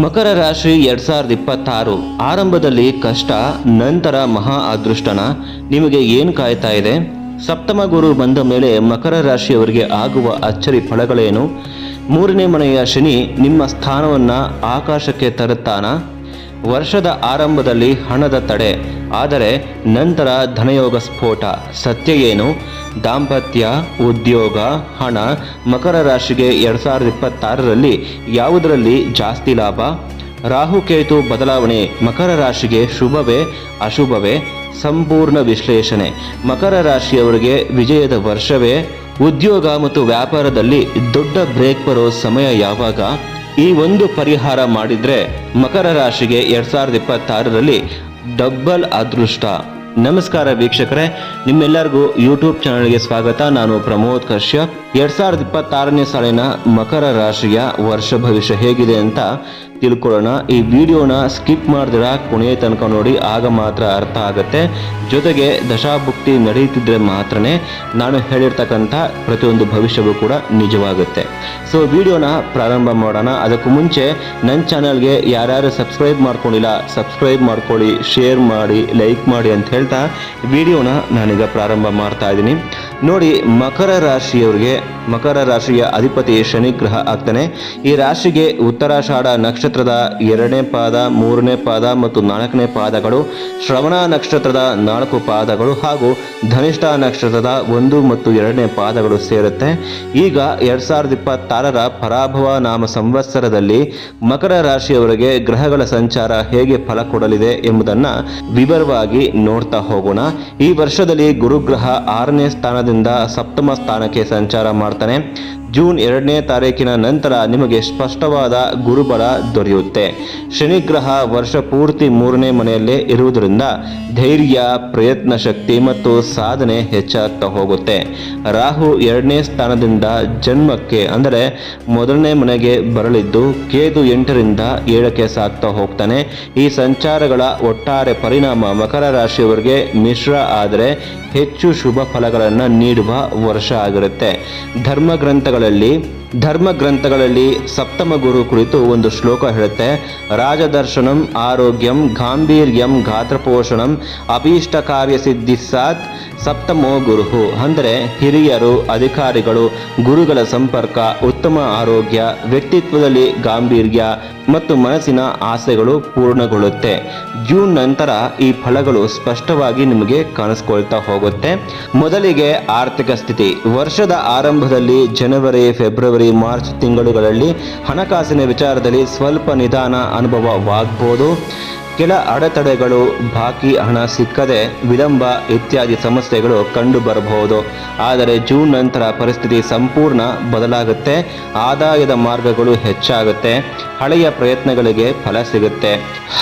ಮಕರ ರಾಶಿ 2026 ಆರಂಭದಲ್ಲಿ ಕಷ್ಟ, ನಂತರ ಮಹಾ ಅದೃಷ್ಟನ ನಿಮಗೆ ಏನು ಕಾಯ್ತಾ ಇದೆ? ಸಪ್ತಮ ಗುರು ಬಂದ ಮೇಲೆ ಮಕರ ರಾಶಿಯವರಿಗೆ ಆಗುವ ಅಚ್ಚರಿ ಫಲಗಳೇನು? ಮೂರನೇ ಮನೆಯ ಶನಿ ನಿಮ್ಮ ಸ್ಥಾನವನ್ನು ಆಕಾಶಕ್ಕೆ ತರುತ್ತಾನ? ವರ್ಷದ ಆರಂಭದಲ್ಲಿ ಹಣದ ತಡೆ, ಆದರೆ ನಂತರ ಧನಯೋಗ ಸ್ಫೋಟ, ಸತ್ಯ ಏನು? ದಾಂಪತ್ಯ, ಉದ್ಯೋಗ, ಹಣ, ಮಕರ ರಾಶಿಗೆ 2026ರಲ್ಲಿ ಯಾವುದರಲ್ಲಿ ಜಾಸ್ತಿ ಲಾಭ? ರಾಹುಕೇತು ಬದಲಾವಣೆ ಮಕರ ರಾಶಿಗೆ ಶುಭವೇ ಅಶುಭವೇ? ಸಂಪೂರ್ಣ ವಿಶ್ಲೇಷಣೆ. ಮಕರ ರಾಶಿಯವರಿಗೆ ವಿಜಯದ ವರ್ಷವೇ? ಉದ್ಯೋಗ ಮತ್ತು ವ್ಯಾಪಾರದಲ್ಲಿ ದೊಡ್ಡ ಬ್ರೇಕ್ ಬರೋ ಸಮಯ ಯಾವಾಗ? ಈ ಒಂದು ಪರಿಹಾರ ಮಾಡಿದರೆ ಮಕರ ರಾಶಿಗೆ 2026ರಲ್ಲಿ ಡಬ್ಬಲ್ ಅದೃಷ್ಟ. ನಮಸ್ಕಾರ ವೀಕ್ಷಕರೇ, ನಿಮ್ಮೆಲ್ಲರಿಗೂ ಯೂಟ್ಯೂಬ್ ಚಾನಲ್ಗೆ ಸ್ವಾಗತ. ನಾನು ಪ್ರಮೋದ್ ಕಶ್ಯಪ್. 2026ನೇ ಸಾಲಿನ ಮಕರ ರಾಶಿಯ ವರ್ಷ ಭವಿಷ್ಯ ಹೇಗಿದೆ ಅಂತ ತಿಳ್ಕೊಳ್ಳೋಣ. ಈ ವಿಡಿಯೋನ ಸ್ಕಿಪ್ ಮಾಡಿದಿರ ಕೊನೆಯ ತನಕ ನೋಡಿ, ಆಗ ಮಾತ್ರ ಅರ್ಥ ಆಗುತ್ತೆ. ಜೊತೆಗೆ ದಶಾಭುಕ್ತಿ ನಡೆಯುತ್ತಿದ್ದರೆ ಮಾತ್ರನೇ ನಾನು ಹೇಳಿರ್ತಕ್ಕಂಥ ಪ್ರತಿಯೊಂದು ಭವಿಷ್ಯವೂ ಕೂಡ ನಿಜವಾಗುತ್ತೆ. ಸೊ ವಿಡಿಯೋನ ಪ್ರಾರಂಭ ಮಾಡೋಣ. ಅದಕ್ಕೂ ಮುಂಚೆ ನನ್ನ ಚಾನಲ್ಗೆ ಯಾರ್ಯಾರು ಸಬ್ಸ್ಕ್ರೈಬ್ ಮಾಡ್ಕೊಂಡಿಲ್ಲ ಸಬ್ಸ್ಕ್ರೈಬ್ ಮಾಡ್ಕೊಳ್ಳಿ, ಶೇರ್ ಮಾಡಿ, ಲೈಕ್ ಮಾಡಿ ಅಂತ ಹೇಳ್ತಾ ವಿಡಿಯೋನ ನಾನೀಗ ಪ್ರಾರಂಭ ಮಾಡ್ತಾ ಇದ್ದೀನಿ. ನೋಡಿ, ಮಕರ ರಾಶಿಯವರಿಗೆ ಮಕರ ರಾಶಿಯ ಅಧಿಪತಿ ಶನಿ ಗ್ರಹ ಆಗ್ತಾನೆ. ಈ ರಾಶಿಗೆ ಉತ್ತರಾಷಾಢ ನಕ್ಷತ್ರದ 2ನೇ ಪಾದ, 3ನೇ ಪಾದ ಮತ್ತು 4ನೇ ಪಾದಗಳು, ಶ್ರವಣ ನಕ್ಷತ್ರದ 4 ಪಾದಗಳು ಹಾಗೂ ಧನಿಷ್ಠ ನಕ್ಷತ್ರದ 1 ಮತ್ತು 2ನೇ ಪಾದಗಳು ಸೇರುತ್ತೆ. ಈಗ 2026ರ ಪರಾಭವ ನಾಮ ಸಂವತ್ಸರದಲ್ಲಿ ಮಕರ ರಾಶಿಯವರಿಗೆ ಗ್ರಹಗಳ ಸಂಚಾರ ಹೇಗೆ ಫಲ ಕೊಡಲಿದೆ ಎಂಬುದನ್ನು ವಿವರವಾಗಿ ನೋಡ್ತಾ ಹೋಗೋಣ. ಈ ವರ್ಷದಲ್ಲಿ ಗುರುಗ್ರಹ 6ನೇ ಸ್ಥಾನದಿಂದ ಸಪ್ತಮ ಸ್ಥಾನಕ್ಕೆ ಸಂಚಾರ ಮಾಡ್ತಾನೆ. ಜೂನ್ 2ನೇ ತಾರೀಕಿನ ನಂತರ ನಿಮಗೆ ಸ್ಪಷ್ಟವಾದ ಗುರುಬಲ ದೊರೆಯುತ್ತೆ. ಶನಿಗ್ರಹ ವರ್ಷ ಪೂರ್ತಿ 3ನೇ ಮನೆಯಲ್ಲೇ ಇರುವುದರಿಂದ ಧೈರ್ಯ, ಪ್ರಯತ್ನ ಶಕ್ತಿ ಮತ್ತು ಸಾಧನೆ ಹೆಚ್ಚಾಗ್ತಾ ಹೋಗುತ್ತೆ. ರಾಹು 2ನೇ ಸ್ಥಾನದಿಂದ ಜನ್ಮಕ್ಕೆ ಅಂದರೆ 1ನೇ ಮನೆಗೆ ಬರಲಿದ್ದು ಕೇತು 8ರಿಂದ 7ಕ್ಕೆ ಸಾಗ್ತಾ ಹೋಗ್ತಾನೆ. ಈ ಸಂಚಾರಗಳ ಒಟ್ಟಾರೆ ಪರಿಣಾಮ ಮಕರ ರಾಶಿಯವರಿಗೆ ಮಿಶ್ರ ಆದರೆ ಹೆಚ್ಚು ಶುಭ ಫಲಗಳನ್ನು ನೀಡುವ ವರ್ಷ ಆಗಿರುತ್ತೆ. ಧರ್ಮಗ್ರಂಥಗಳಲ್ಲಿ ಸಪ್ತಮ ಗುರು ಕುರಿತು ಒಂದು ಶ್ಲೋಕ ಹೇಳುತ್ತೆ. ರಾಜದರ್ಶನಂ ಆರೋಗ್ಯಂ ಗಾಂಭೀರ್ಯಂ ಗಾತ್ರಪೋಷಣಂ ಅಭೀಷ್ಟ ಕಾರ್ಯ ಸಿದ್ಧಿಸಾತ್ ಸಪ್ತಮೋ ಗುರು. ಅಂದರೆ ಹಿರಿಯರು, ಅಧಿಕಾರಿಗಳು, ಗುರುಗಳ ಸಂಪರ್ಕ, ಉತ್ತಮ ಆರೋಗ್ಯ, ವ್ಯಕ್ತಿತ್ವದಲ್ಲಿ ಗಾಂಭೀರ್ಯ ಮತ್ತು ಮನಸ್ಸಿನ ಆಸೆಗಳು ಪೂರ್ಣಗೊಳ್ಳುತ್ತೆ. ಜೂನ್ ನಂತರ ಈ ಫಲಗಳು ಸ್ಪಷ್ಟವಾಗಿ ನಿಮಗೆ ಕಾಣಿಸ್ಕೊಳ್ತಾ ಹೋಗುತ್ತೆ. ಮೊದಲಿಗೆ ಆರ್ಥಿಕ ಸ್ಥಿತಿ. ವರ್ಷದ ಆರಂಭದಲ್ಲಿ ಜನವರಿ, ಫೆಬ್ರವರಿ, ಮಾರ್ಚ್ ತಿಂಗಳುಗಳಲ್ಲಿ ಹಣಕಾಸಿನ ವಿಚಾರದಲ್ಲಿ ಸ್ವಲ್ಪ ನಿಧಾನ ಅನುಭವವಾಗಬಹುದು. ಕೆಲ ಅಡೆತಡೆಗಳು, ಬಾಕಿ ಹಣ ಸಿಕ್ಕದೆ ವಿಳಂಬ ಇತ್ಯಾದಿ ಸಮಸ್ಯೆಗಳು ಕಂಡು ಬರಬಹುದು. ಆದರೆ ಜೂನ್ ನಂತರ ಪರಿಸ್ಥಿತಿ ಸಂಪೂರ್ಣ ಬದಲಾಗುತ್ತೆ. ಆದಾಯದ ಮಾರ್ಗಗಳು ಹೆಚ್ಚಾಗುತ್ತೆ. ಹಳೆಯ ಪ್ರಯತ್ನಗಳಿಗೆ ಫಲ ಸಿಗುತ್ತೆ.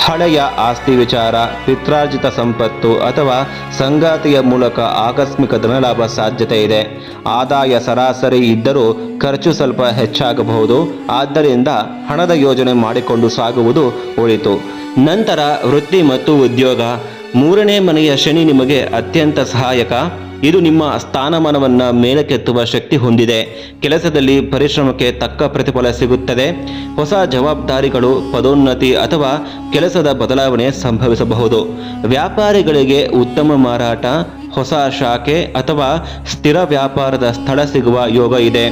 ಹಳೆಯ ಆಸ್ತಿ ವಿಚಾರ, ಪಿತ್ರಾರ್ಜಿತ ಸಂಪತ್ತು ಅಥವಾ ಸಂಗಾತಿಯ ಮೂಲಕ ಆಕಸ್ಮಿಕ ಧನಲಾಭ ಸಾಧ್ಯತೆ ಇದೆ. ಆದಾಯ ಸರಾಸರಿ ಇದ್ದರೂ ಖರ್ಚು ಸ್ವಲ್ಪ ಹೆಚ್ಚಾಗಬಹುದು. ಆದ್ದರಿಂದ ಹಣದ ಯೋಜನೆ ಮಾಡಿಕೊಂಡು ಸಾಗುವುದು ಒಳಿತು. ನಂತರ ವೃತ್ತಿ ಮತ್ತು ಉದ್ಯೋಗ. 3ನೇ ಮನೆಯ ಶನಿ ನಿಮಗೆ ಅತ್ಯಂತ ಸಹಾಯಕ. ಇದು ನಿಮ್ಮ ಸ್ಥಾನಮಾನವನ್ನು ಮೇಲಕ್ಕೆತ್ತುವ ಶಕ್ತಿ ಹೊಂದಿದೆ. ಕೆಲಸದಲ್ಲಿ ಪರಿಶ್ರಮಕ್ಕೆ ತಕ್ಕ ಪ್ರತಿಫಲ ಸಿಗುತ್ತದೆ. ಹೊಸ ಜವಾಬ್ದಾರಿಗಳು, ಪದೋನ್ನತಿ ಅಥವಾ ಕೆಲಸದ ಬದಲಾವಣೆ ಸಂಭವಿಸಬಹುದು. ವ್ಯಾಪಾರಿಗಳಿಗೆ ಉತ್ತಮ ಮಾರಾಟ, ಹೊಸ ಶಾಖೆ ಅಥವಾ ಸ್ಥಿರ ವ್ಯಾಪಾರದ ಸ್ಥಳ ಸಿಗುವ ಯೋಗ ಇದೆ.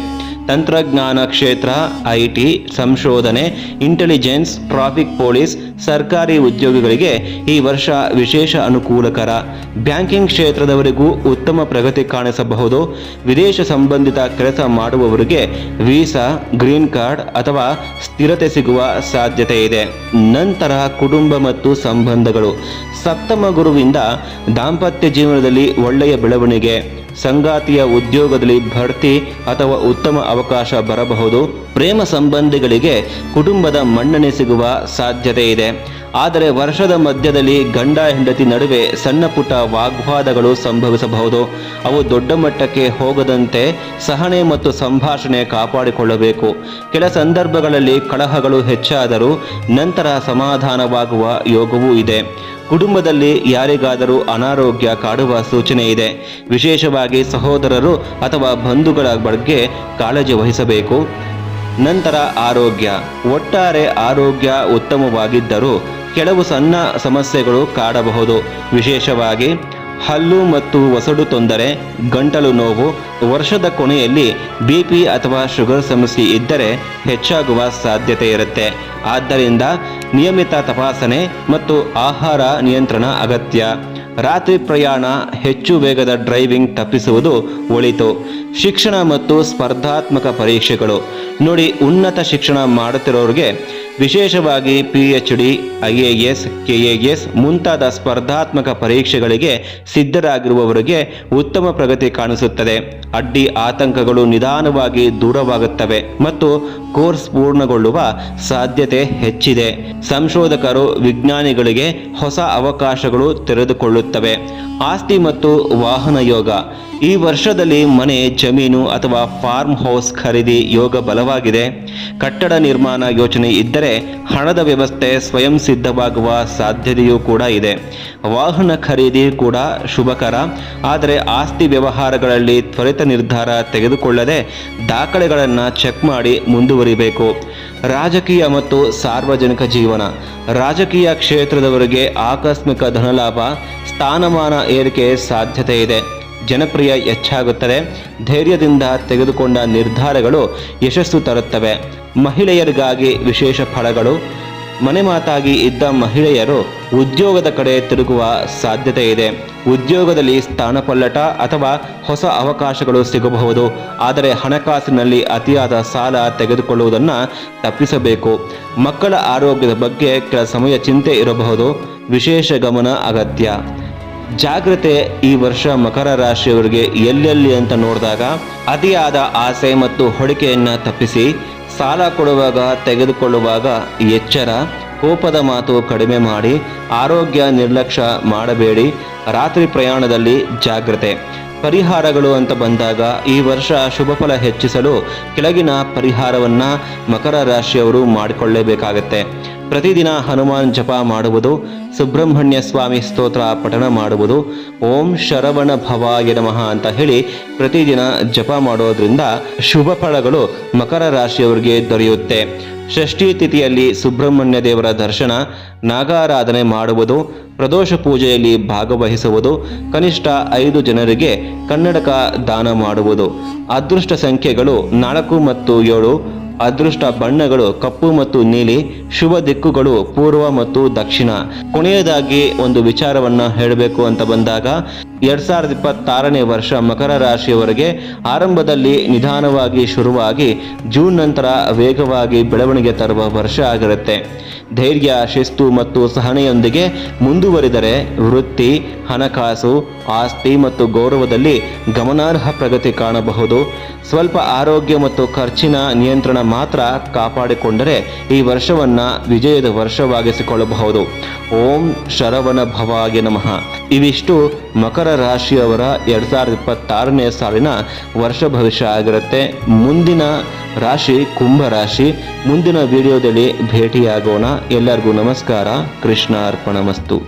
ತಂತ್ರಜ್ಞಾನ ಕ್ಷೇತ್ರ, IT, ಸಂಶೋಧನೆ, ಇಂಟೆಲಿಜೆನ್ಸ್, ಟ್ರಾಫಿಕ್ ಪೊಲೀಸ್, ಸರ್ಕಾರಿ ಉದ್ಯೋಗಿಗಳಿಗೆ ಈ ವರ್ಷ ವಿಶೇಷ ಅನುಕೂಲಕರ. ಬ್ಯಾಂಕಿಂಗ್ ಕ್ಷೇತ್ರದವರಿಗೂ ಉತ್ತಮ ಪ್ರಗತಿ ಕಾಣಿಸಬಹುದು. ವಿದೇಶ ಸಂಬಂಧಿತ ಕೆಲಸ ಮಾಡುವವರಿಗೆ ವೀಸಾ, ಗ್ರೀನ್ ಕಾರ್ಡ್ ಅಥವಾ ಸ್ಥಿರತೆ ಸಿಗುವ ಸಾಧ್ಯತೆ ಇದೆ. ನಂತರ ಕುಟುಂಬ ಮತ್ತು ಸಂಬಂಧಗಳು. ಸಪ್ತಮ ಗುರುವಿಂದ ದಾಂಪತ್ಯ ಜೀವನದಲ್ಲಿ ಒಳ್ಳೆಯ ಬೆಳವಣಿಗೆ, ಸಂಗಾತಿಯ ಉದ್ಯೋಗದಲ್ಲಿ ಬಡ್ತಿ ಅಥವಾ ಉತ್ತಮ ಅವಕಾಶ ಬರಬಹುದು. ಪ್ರೇಮ ಸಂಬಂಧಿಗಳಿಗೆ ಕುಟುಂಬದ ಮನ್ನಣೆ ಸಿಗುವ ಸಾಧ್ಯತೆ ಇದೆ. ಆದರೆ ವರ್ಷದ ಮಧ್ಯದಲ್ಲಿ ಗಂಡ ಹೆಂಡತಿ ನಡುವೆ ಸಣ್ಣ ಪುಟ್ಟ ವಾಗ್ವಾದಗಳು ಸಂಭವಿಸಬಹುದು. ಅವು ದೊಡ್ಡ ಮಟ್ಟಕ್ಕೆ ಹೋಗದಂತೆ ಸಹನೆ ಮತ್ತು ಸಂಭಾಷಣೆ ಕಾಪಾಡಿಕೊಳ್ಳಬೇಕು. ಕೆಲ ಸಂದರ್ಭಗಳಲ್ಲಿ ಕಲಹಗಳು ಹೆಚ್ಚಾದರೂ ನಂತರ ಸಮಾಧಾನವಾಗುವ ಯೋಗವೂ ಇದೆ. ಕುಟುಂಬದಲ್ಲಿ ಯಾರಿಗಾದರೂ ಅನಾರೋಗ್ಯ ಕಾಡುವ ಸೂಚನೆ ಇದೆ. ವಿಶೇಷವಾಗಿ ಸಹೋದರರು ಅಥವಾ ಬಂಧುಗಳ ಬಗ್ಗೆ ಕಾಳಜಿ ವಹಿಸಬೇಕು. ನಂತರ ಆರೋಗ್ಯ. ಒಟ್ಟಾರೆ ಆರೋಗ್ಯ ಉತ್ತಮವಾಗಿದ್ದರೂ ಕೆಲವು ಸಣ್ಣ ಸಮಸ್ಯೆಗಳು ಕಾಡಬಹುದು. ವಿಶೇಷವಾಗಿ ಹಲ್ಲು ಮತ್ತು ವಸಡು ತೊಂದರೆ, ಗಂಟಲು ನೋವು, ವರ್ಷದ ಕೊನೆಯಲ್ಲಿ BP ಅಥವಾ ಶುಗರ್ ಸಮಸ್ಯೆ ಇದ್ದರೆ ಹೆಚ್ಚಾಗುವ ಸಾಧ್ಯತೆ ಇರುತ್ತೆ. ಆದ್ದರಿಂದ ನಿಯಮಿತ ತಪಾಸಣೆ ಮತ್ತು ಆಹಾರ ನಿಯಂತ್ರಣ ಅಗತ್ಯ. ರಾತ್ರಿ ಪ್ರಯಾಣ, ಹೆಚ್ಚು ವೇಗದ ಡ್ರೈವಿಂಗ್ ತಪ್ಪಿಸುವುದು ಒಳಿತು. ಶಿಕ್ಷಣ ಮತ್ತು ಸ್ಪರ್ಧಾತ್ಮಕ ಪರೀಕ್ಷೆಗಳು. ನೋಡಿ, ಉನ್ನತ ಶಿಕ್ಷಣ ಮಾಡುತ್ತಿರೋರಿಗೆ ವಿಶೇಷವಾಗಿ PhD, IAS, KAS ಮುಂತಾದ ಸ್ಪರ್ಧಾತ್ಮಕ ಪರೀಕ್ಷೆಗಳಿಗೆ ಸಿದ್ಧರಾಗಿರುವವರಿಗೆ ಉತ್ತಮ ಪ್ರಗತಿ ಕಾಣಿಸುತ್ತದೆ. ಅಡ್ಡಿ ಆತಂಕಗಳು ನಿಧಾನವಾಗಿ ದೂರವಾಗುತ್ತವೆ ಮತ್ತು ಕೋರ್ಸ್ ಪೂರ್ಣಗೊಳ್ಳುವ ಸಾಧ್ಯತೆ ಹೆಚ್ಚಿದೆ. ಸಂಶೋಧಕರು, ವಿಜ್ಞಾನಿಗಳಿಗೆ ಹೊಸ ಅವಕಾಶಗಳು ತೆರೆದುಕೊಳ್ಳುತ್ತವೆ. ಆಸ್ತಿ ಮತ್ತು ವಾಹನ ಯೋಗ. ಈ ವರ್ಷದಲ್ಲಿ ಮನೆ, ಜಮೀನು ಅಥವಾ ಫಾರ್ಮ್ ಹೌಸ್ ಖರೀದಿ ಯೋಗ ಬಲವಾಗಿದೆ. ಕಟ್ಟಡ ನಿರ್ಮಾಣ ಯೋಚನೆ ಇದ್ದರೆ ಹಣದ ವ್ಯವಸ್ಥೆ ಸ್ವಯಂ ಸಿದ್ಧವಾಗುವ ಸಾಧ್ಯತೆಯೂ ಕೂಡ ಇದೆ. ವಾಹನ ಖರೀದಿ ಕೂಡ ಶುಭಕರ. ಆದರೆ ಆಸ್ತಿ ವ್ಯವಹಾರಗಳಲ್ಲಿ ತ್ವರಿತ ನಿರ್ಧಾರ ತೆಗೆದುಕೊಳ್ಳದೆ ದಾಖಲೆಗಳನ್ನು ಚೆಕ್ ಮಾಡಿ ಮುಂದುವರಿಬೇಕು. ರಾಜಕೀಯ ಮತ್ತು ಸಾರ್ವಜನಿಕ ಜೀವನ. ರಾಜಕೀಯ ಕ್ಷೇತ್ರದವರಿಗೆ ಆಕಸ್ಮಿಕ ಧನಲಾಭ, ಸ್ಥಾನಮಾನ ಏರಿಕೆ ಸಾಧ್ಯತೆ ಇದೆ. ಜನಪ್ರಿಯ ಹೆಚ್ಚಾಗುತ್ತದೆ. ಧೈರ್ಯದಿಂದ ತೆಗೆದುಕೊಂಡ ನಿರ್ಧಾರಗಳು ಯಶಸ್ಸು ತರುತ್ತವೆ. ಮಹಿಳೆಯರಿಗಾಗಿ ವಿಶೇಷ ಫಲಗಳು. ಮನೆ ಮಾತಾಗಿ ಇದ್ದ ಮಹಿಳೆಯರು ಉದ್ಯೋಗದ ಕಡೆ ತಿರುಗುವ ಸಾಧ್ಯತೆ ಇದೆ. ಉದ್ಯೋಗದಲ್ಲಿ ಸ್ಥಾನಪಲ್ಲಟ ಅಥವಾ ಹೊಸ ಅವಕಾಶಗಳು ಸಿಗಬಹುದು. ಆದರೆ ಹಣಕಾಸಿನಲ್ಲಿ ಅತಿಯಾದ ಸಾಲ ತೆಗೆದುಕೊಳ್ಳುವುದನ್ನು ತಪ್ಪಿಸಬೇಕು. ಮಕ್ಕಳ ಆರೋಗ್ಯದ ಬಗ್ಗೆ ಕೆಲ ಸಮಯ ಚಿಂತೆ ಇರಬಹುದು. ವಿಶೇಷ ಗಮನ ಅಗತ್ಯ. ಜಾಗ್ರತೆ. ಈ ವರ್ಷ ಮಕರ ರಾಶಿಯವರಿಗೆ ಎಲ್ಲೆಲ್ಲಿ ಅಂತ ನೋಡಿದಾಗ ಅತಿಯಾದ ಆಸೆ ಮತ್ತು ಹೊಡಿಕೆಯನ್ನು ತಪ್ಪಿಸಿ. ಸಾಲ ಕೊಡುವಾಗ, ತೆಗೆದುಕೊಳ್ಳುವಾಗ ಎಚ್ಚರ. ಕೋಪದ ಮಾತು ಕಡಿಮೆ ಮಾಡಿ. ಆರೋಗ್ಯ ನಿರ್ಲಕ್ಷ್ಯ ಮಾಡಬೇಡಿ. ರಾತ್ರಿ ಪ್ರಯಾಣದಲ್ಲಿ ಜಾಗ್ರತೆ. ಪರಿಹಾರಗಳು ಅಂತ ಬಂದಾಗ ಈ ವರ್ಷ ಶುಭ ಫಲ ಹೆಚ್ಚಿಸಲು ಕೆಳಗಿನ ಪರಿಹಾರವನ್ನು ಮಕರ ರಾಶಿಯವರು ಮಾಡಿಕೊಳ್ಳಲೇಬೇಕಾಗತ್ತೆ. ಪ್ರತಿದಿನ ಹನುಮಾನ್ ಜಪ ಮಾಡುವುದು, ಸುಬ್ರಹ್ಮಣ್ಯ ಸ್ವಾಮಿ ಸ್ತೋತ್ರ ಪಠಣ ಮಾಡುವುದು, ಓಂ ಶರವಣ ಭವಾಯ ನಮಃ ಅಂತ ಹೇಳಿ ಪ್ರತಿದಿನ ಜಪ ಮಾಡೋದ್ರಿಂದ ಶುಭ ಫಲಗಳು ಮಕರ ರಾಶಿಯವರಿಗೆ ದೊರೆಯುತ್ತೆ. ಷಷ್ಠಿ ತಿಥಿಯಲ್ಲಿ ಸುಬ್ರಹ್ಮಣ್ಯ ದೇವರ ದರ್ಶನ, ನಾಗಾರಾಧನೆ ಮಾಡುವುದು, ಪ್ರದೋಷ ಪೂಜೆಯಲ್ಲಿ ಭಾಗವಹಿಸುವುದು, ಕನಿಷ್ಠ 5 ಜನರಿಗೆ ಕನ್ನಡಕ ದಾನ ಮಾಡುವುದು. ಅದೃಷ್ಟ ಸಂಖ್ಯೆಗಳು 4 ಮತ್ತು 7. ಅದೃಷ್ಟ ಬಣ್ಣಗಳು ಕಪ್ಪು ಮತ್ತು ನೀಲಿ. ಶುಭ ದಿಕ್ಕುಗಳು ಪೂರ್ವ ಮತ್ತು ದಕ್ಷಿಣ. ಕೊನೆಯದಾಗಿ ಒಂದು ವಿಚಾರವನ್ನು ಹೇಳಬೇಕು ಅಂತ ಬಂದಾಗ 2026ನೇ ವರ್ಷ ಮಕರ ರಾಶಿಯವರೆಗೆ ಆರಂಭದಲ್ಲಿ ನಿಧಾನವಾಗಿ ಶುರುವಾಗಿ ಜೂನ್ ನಂತರ ವೇಗವಾಗಿ ಬೆಳವಣಿಗೆ ತರುವ ವರ್ಷ ಆಗಿರುತ್ತೆ. ಧೈರ್ಯ, ಶಿಸ್ತು ಮತ್ತು ಸಹನೆಯೊಂದಿಗೆ ಮುಂದುವರಿದರೆ ವೃತ್ತಿ, ಹಣಕಾಸು, ಆಸ್ತಿ ಮತ್ತು ಗೌರವದಲ್ಲಿ ಗಮನಾರ್ಹ ಪ್ರಗತಿ ಕಾಣಬಹುದು. ಸ್ವಲ್ಪ ಆರೋಗ್ಯ ಮತ್ತು ಖರ್ಚಿನ ನಿಯಂತ್ರಣ ಮಾತ್ರ ಕಾಪಾಡಿಕೊಂಡರೆ ಈ ವರ್ಷವನ್ನು ವಿಜಯದ ವರ್ಷವಾಗಿಸಿಕೊಳ್ಳಬಹುದು. ಓಂ ಶರವಣ ಭವಾಯ ನಮಃ. ಇವಿಷ್ಟು ಮಕರ ರಾಶಿಯವರ 2026ನೇ ಸಾಲಿನ ವರ್ಷ ಭವಿಷ್ಯ ಆಗಿರುತ್ತೆ. ಮುಂದಿನ ರಾಶಿ ಕುಂಭ ರಾಶಿ. ಮುಂದಿನ ವಿಡಿಯೋದಲ್ಲಿ ಭೇಟಿಯಾಗೋಣ. ಎಲ್ಲರಿಗೂ ನಮಸ್ಕಾರ. ಕೃಷ್ಣ ಅರ್ಪಣಮಸ್ತು.